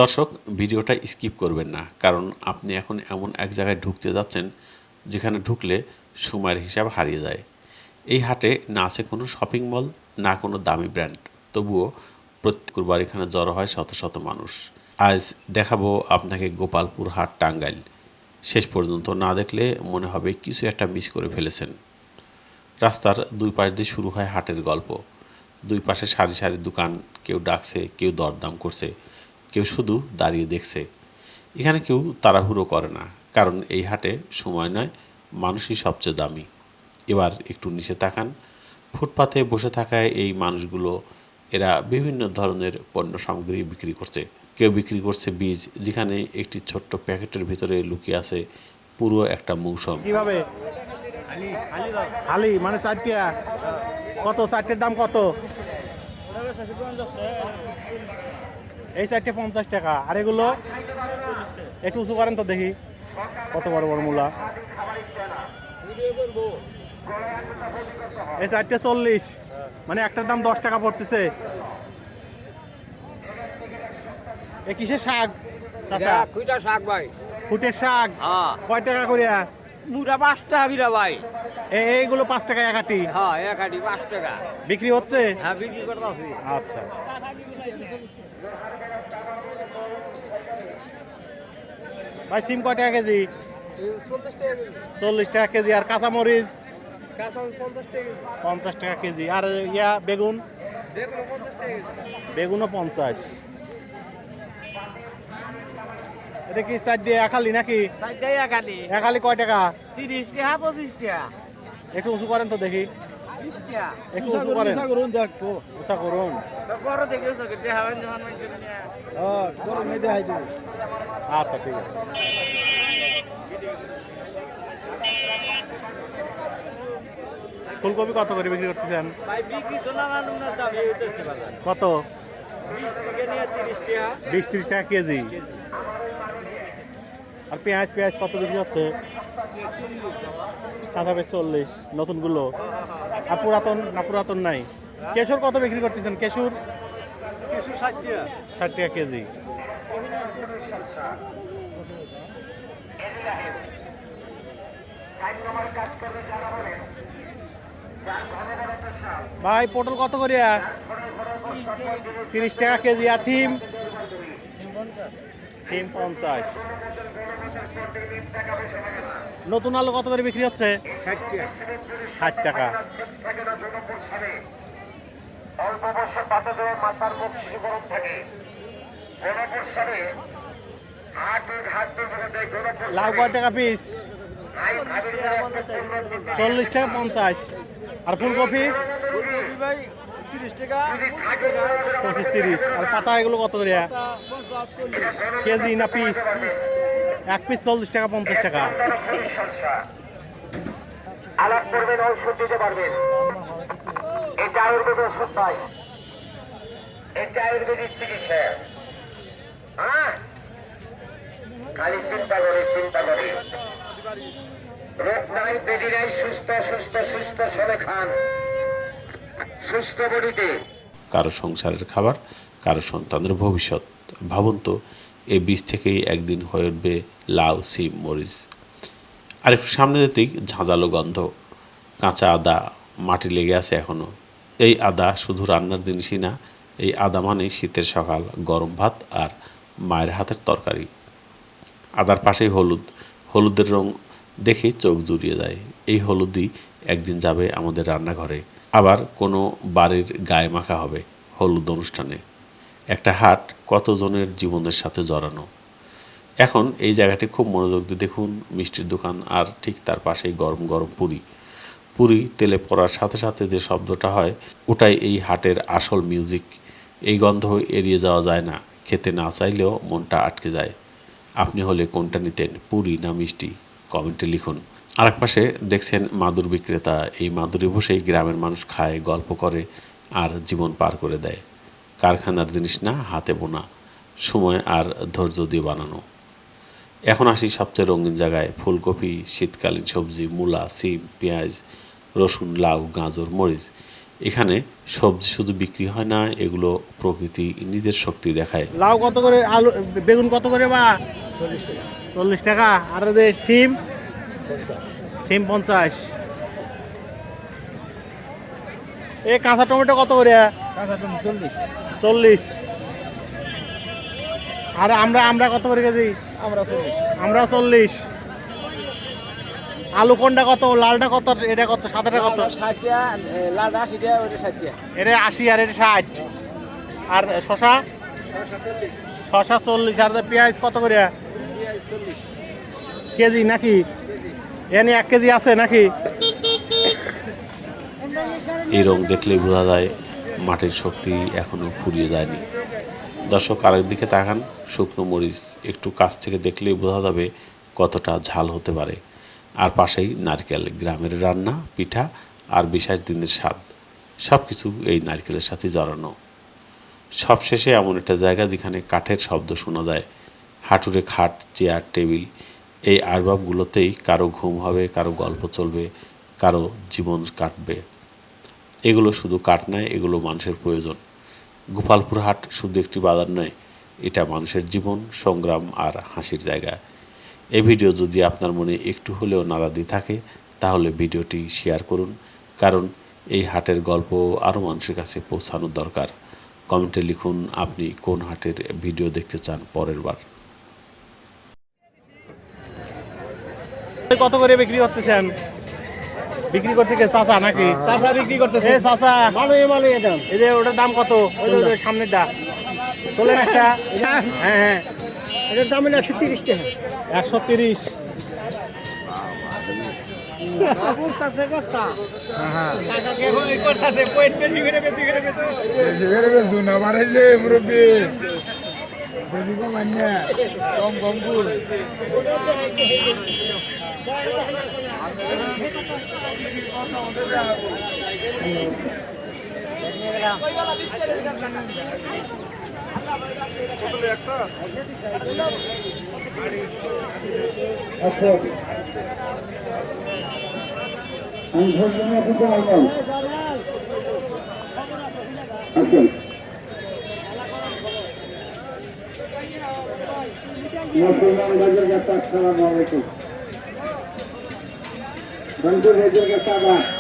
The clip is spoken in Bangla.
দর্শক, ভিডিওটা স্কিপ করবেন না, কারণ আপনি এখন এমন এক জায়গায় ঢুকতে যাচ্ছেন যেখানে ঢুকলে সময়ের হিসাব হারিয়ে যায়। এই হাটে না আছে কোনো শপিং মল, না কোনো দামি ব্র্যান্ড, তবুও প্রত্যেক শুক্রবার এখানে জড়ো হয় শত শত মানুষ। আজ দেখাবো আপনাকে গোপালপুর হাট, টাঙ্গাইল। শেষ পর্যন্ত না দেখলে মনে হবে কিছু একটা মিস করে ফেলেছেন। রাস্তার দুই পাশ দিয়ে শুরু হয় হাটের গল্প। দুই পাশে সারি সারি দোকান, কেউ ডাকছে, কেউ দরদাম করছে, কেউ শুধু দাঁড়িয়ে দেখছে। এখানে কেউ তাড়াহুড়ো করে না, কারণ এই হাটে সময় নয়, মানুষই সবচেয়ে দামি। এবার একটু নিচে তাকান, ফুটপাতে বসে থাকায় এই মানুষগুলো, এরা বিভিন্ন ধরনের পণ্য সামগ্রী বিক্রি করছে। কেউ বিক্রি করছে বীজ, যেখানে একটি ছোট্ট প্যাকেটের ভিতরে লুকিয়ে আছে পুরো একটা মৌসুম। কিভাবে হালি মানে চারটিয়া কত? চারটের দাম কত? এই চারটে 50 টাকা। আর এগুলো একটু উঁচু করেন তো দেখি, কত বড় বড় মূলা। এই চারটে 40, মানে একটার দাম 10 টাকা পড়তেছে। এ কিসের শাক চাচা? কুইটা শাক ভাই। ফুটের শাক হ্যাঁ। কয় টাকা করিয়া? মুড়া 5 টাকা কিরা ভাই। এইগুলো 5 টাকা এক আটি। হ্যাঁ, এক আটি 5 টাকা। বিক্রি হচ্ছে? হ্যাঁ, বিক্রি করতেছি। আচ্ছা। ভাই সিম কয় টাকা কেজি? 40 টাকা কেজি। আর কাঁচামরিচ? 50 টাকা কেজি। আর ইয়া বেগুন? বেগুনও 50। এটা কি চার দিয়ে একালি নাকি? একালি কয় টাকা? 30 টাকা 25 টাকা। একটু উঁচু করেন তো দেখি, 20 টাকা। একটু উঁচু করেন। উঁচা করুন। বড় দেখে দেখে হাওয়ান যখন মাইকে নিয়ে। আচ্ছা ঠিক আছে। ফুলকপি কত করে বিক্রি করতেছেন? ভাই বিক্রি তো নানান দাম হইতেছে বাজার। কত? 20 থেকে নিয়ে 30 টাকা। 20-30 টাকা কেজি। আর পেঁয়াজ কত বিক্রি হচ্ছে? কাঁচা পেঁয়াজ 40, নতুনগুলো। আর পুরাতন নাই? কেশর কত বিক্রি করতেছেন? কেশর 60 টাকা। 60 টাকা কেজি। ভাই পটল কত করিয়া? 30 টাকা কেজি। আর সিম? সিম 50। নতুন আলু কত করে বিক্রি হচ্ছে? 60 টাকা। অল্প বর্ষে বাচ্চাদের মাথার মুখ শিশু গরম থাকে। গণপরিষদে হাট দেয় গণপরিষদে। লাউ কয় টাকা পিস? 40 টাকা 50। আর ফুলকপি? ফুলকপি ভাই 30 টাকা 25 টাকা। 25-30। আর পাতা এগুলো কত করে? 50 40। কেজি না পিস? এক পিস 40 টাকা 50 টাকা। আলাপ করবেন, ঔষধ দিতে পারবেন। এটা আয়ুর্বেদ ওষুধ নয়, এটা আয়ুর্বেদিক চিকিৎসা। হ্যাঁ, খালি চিন্তা করে রোগ নাই, বেদি নাই, সুস্থ সবে খান, সুস্থ বডিতে। কারো সংসারের খাবার, কারো সন্তানের ভবিষ্যৎ। ভাবুন তো, এই বীজ থেকেই একদিন হয়ে উঠবে লাউ, সিম, মরিচ। আর একটু সামনে যেতেই ঝাঁঝালো গন্ধ, কাঁচা আদা, মাটি লেগে আছে এখনও। এই আদা শুধু রান্নার জিনিসই না, এই আদা মানেই শীতের সকাল, গরম ভাত আর মায়ের হাতের তরকারি। আদার পাশেই হলুদের রং দেখে চোখ জুড়িয়ে যায়। এই হলুদই একদিন যাবে আমাদের রান্নাঘরে, আবার কোনো বাড়ির গায়ে মাখা হবে হলুদ অনুষ্ঠানে। একটা হাট কতজনের জীবনের সাথে জড়ানো। এখন এই জায়গাটি খুব মনোযোগ দিয়ে দেখুন, মিষ্টির দোকান, আর ঠিক তার পাশেই গরম গরম পুরি তেলে পড়ার সাথে সাথে যে শব্দটা হয়, ওটাই এই হাটের আসল মিউজিক। এই গন্ধ এড়িয়ে যাওয়া যায় না, খেতে না চাইলেও মনটা আটকে যায়। আপনি হলে কোনটা নিতেন, পুরি না মিষ্টি? কমেন্টে লিখুন। আরেক পাশে দেখছেন মাদুর বিক্রেতা। এই মাদুরে বসেই গ্রামের মানুষ খায়, গল্প করে আর জীবন পার করে দেয়। কারখানার জিনিস না, হাতে বোনা, সময় আর ধৈর্য দিয়ে বানানো। এখন আসি সবচেয়ে রঙিন জায়গায়, ফুলকপি, শীতকালীন সবজি, মূলা, সিম, পেঁয়াজ, রসুন, লাউ, গাজর, মরিচ। এখানে সবজি শুধু বিক্রি হয় না, এগুলো প্রকৃতি নিজের শক্তি দেখায়। লাউ কত করে, আলু বেগুন কত করে বা? 40 টাকা। আর সিম? সিম 50। এই কাঁচা টমেটো কত করে? 40। আর আমরা কত করে কেজি? আমরা 40। আলু কোনটা কত? লালটা কত? এটা কত? সাদাটা কত? 60 লাল 80 টাকা ওটা 60 এটা 80 আর এটা 60। আর শশা? শশা 40। আর পেঁয়াজ কত করে কেজি নাকি? এনে 1 কেজি আছে নাকি? এই রং দেখলে বোঝা যায় মাটির শক্তি এখনো ফুরিয়ে যায়নি। দর্শক আরেক দিকে তাকান, শুকনো মরিচ একটু কাছ থেকে দেখলেই বোঝা যাবে কতটা ঝাল হতে পারে। আর পাশেই নারকেল, গ্রামের রান্না, পিঠা আর বিশেষ দিনের স্বাদ, সব কিছু এই নারকেলের সাথে জড়ানো। সবশেষে এমন একটা জায়গা যেখানে কাঠের শব্দ শোনা যায়, হাঁটুরে খাট, চেয়ার, টেবিল। এই আসবাবগুলোতেই কারো ঘুম হবে, কারো গল্প চলবে, কারো জীবন কাটবে। এগুলো শুধু কাঠ নয়, এগুলো মানুষের প্রয়োজন। গোপালপুর হাট শুধু একটি বাজার নয়, এটা মানুষের জীবন, সংগ্রাম আর হাসির জায়গা। এই ভিডিও যদি আপনার মনে একটু হলেও নাড়া দিয়ে থাকে, তাহলে ভিডিওটি শেয়ার করুন, কারণ এই হাটের গল্প আরও মানুষের কাছে পৌঁছানোর দরকার। কমেন্টে লিখুন আপনি কোন হাটের ভিডিও দেখতে চান পরের বার। কত করে বিক্রি করতেছেন? বিক্রি করতে কে চাচা নাকি? চাচা বিক্রি করতেছে এ চাচা, ভালো দাম এই যে ওটার দাম কত? ওই যে ওই সামনেরটা তোলেন একটা। হ্যাঁ হ্যাঁ, এটার দাম হলো 130 টাকা 130। বাবুর কাছে কথা আসসালামু আলাইকুম।